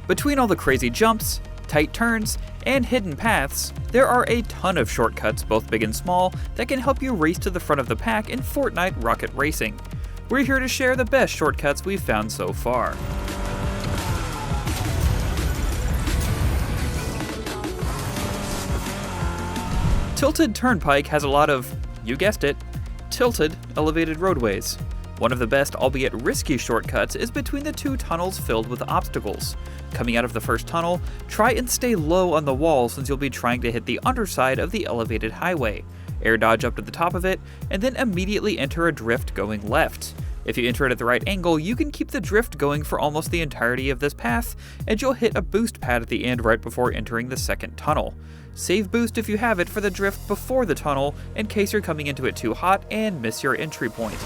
Between all the crazy jumps, tight turns, and hidden paths, there are a ton of shortcuts, both big and small, that can help you race to the front of the pack in Fortnite Rocket Racing. We're here to share the best shortcuts we've found so far. Tilted Turnpike has a lot of, you guessed it, tilted elevated roadways. One of the best, albeit risky, shortcuts is between the two tunnels filled with obstacles. Coming out of the first tunnel, try and stay low on the wall since you'll be trying to hit the underside of the elevated highway. Air dodge up to the top of it, and then immediately enter a drift going left. If you enter it at the right angle, you can keep the drift going for almost the entirety of this path, and you'll hit a boost pad at the end right before entering the second tunnel. Save boost if you have it for the drift before the tunnel, in case you're coming into it too hot and miss your entry point.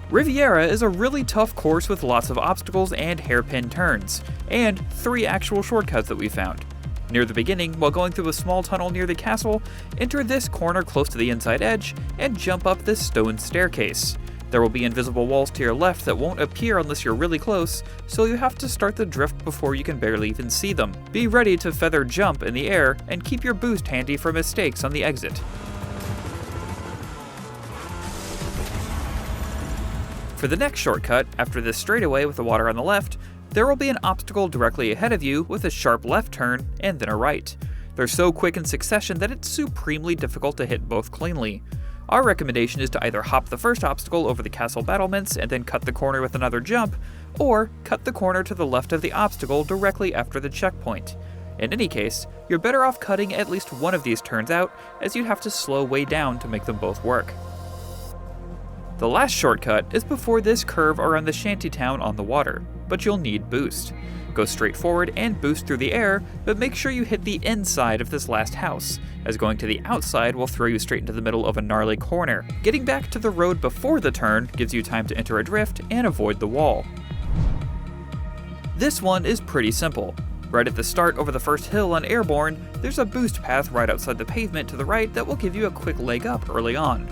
Riviera is a really tough course with lots of obstacles and hairpin turns, and 3 actual shortcuts that we found. Near the beginning, while going through a small tunnel near the castle, enter this corner close to the inside edge and jump up this stone staircase. There will be invisible walls to your left that won't appear unless you're really close, so you have to start the drift before you can barely even see them. Be ready to feather jump in the air and keep your boost handy for mistakes on the exit. For the next shortcut, after this straightaway with the water on the left, there will be an obstacle directly ahead of you with a sharp left turn and then a right. They're so quick in succession that it's supremely difficult to hit both cleanly. Our recommendation is to either hop the first obstacle over the castle battlements and then cut the corner with another jump, or cut the corner to the left of the obstacle directly after the checkpoint. In any case, you're better off cutting at least one of these turns out, as you'd have to slow way down to make them both work. The last shortcut is before this curve around the shanty town on the water, but you'll need boost. Go straight forward and boost through the air, but make sure you hit the inside of this last house, as going to the outside will throw you straight into the middle of a gnarly corner. Getting back to the road before the turn gives you time to enter a drift and avoid the wall. This one is pretty simple. Right at the start over the first hill on Airborne, there's a boost path right outside the pavement to the right that will give you a quick leg up early on.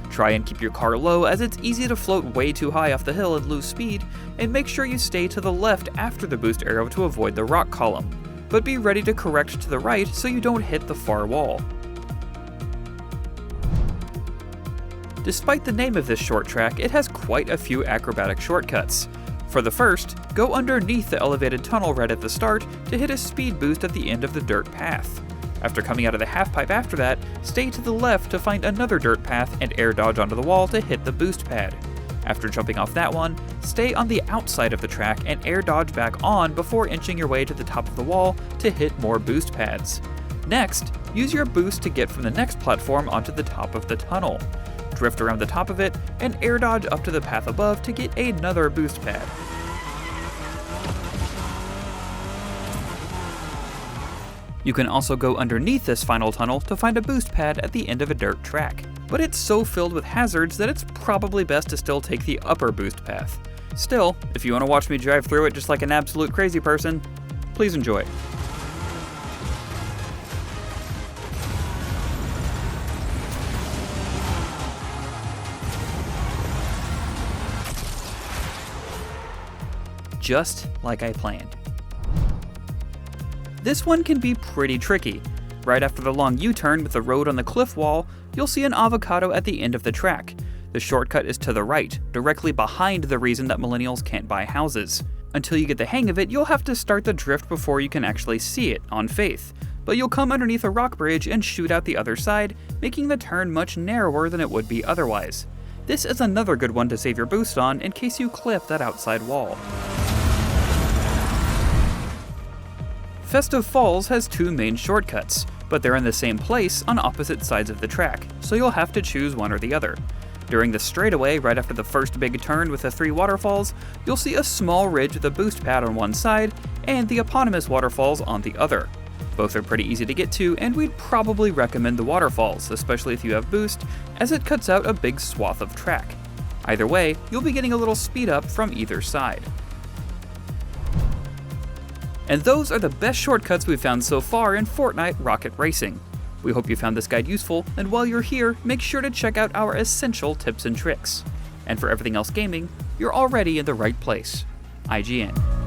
Try and keep your car low, as it's easy to float way too high off the hill and lose speed, and make sure you stay to the left after the boost arrow to avoid the rock column. But be ready to correct to the right so you don't hit the far wall. Despite the name of this short track, it has quite a few acrobatic shortcuts. For the first, go underneath the elevated tunnel right at the start to hit a speed boost at the end of the dirt path. After coming out of the half-pipe after that, stay to the left to find another dirt path and air dodge onto the wall to hit the boost pad. After jumping off that one, stay on the outside of the track and air dodge back on before inching your way to the top of the wall to hit more boost pads. Next, use your boost to get from the next platform onto the top of the tunnel. Drift around the top of it and air dodge up to the path above to get another boost pad. You can also go underneath this final tunnel to find a boost pad at the end of a dirt track, but it's so filled with hazards that it's probably best to still take the upper boost path. Still, if you want to watch me drive through it just like an absolute crazy person, please enjoy. Just like I planned. This one can be pretty tricky. Right after the long U-turn with the road on the cliff wall, you'll see an avocado at the end of the track. The shortcut is to the right, directly behind the reason that millennials can't buy houses. Until you get the hang of it, you'll have to start the drift before you can actually see it, on faith. But you'll come underneath a rock bridge and shoot out the other side, making the turn much narrower than it would be otherwise. This is another good one to save your boost on in case you clip that outside wall. Festive Falls has 2 main shortcuts, but they're in the same place on opposite sides of the track, so you'll have to choose one or the other. During the straightaway right after the first big turn with the 3 waterfalls, you'll see a small ridge with a boost pad on one side and the eponymous waterfalls on the other. Both are pretty easy to get to, and we'd probably recommend the waterfalls, especially if you have boost, as it cuts out a big swath of track. Either way, you'll be getting a little speed up from either side. And those are the best shortcuts we've found so far in Fortnite Rocket Racing. We hope you found this guide useful, and while you're here, make sure to check out our essential tips and tricks. And for everything else gaming, you're already in the right place. IGN.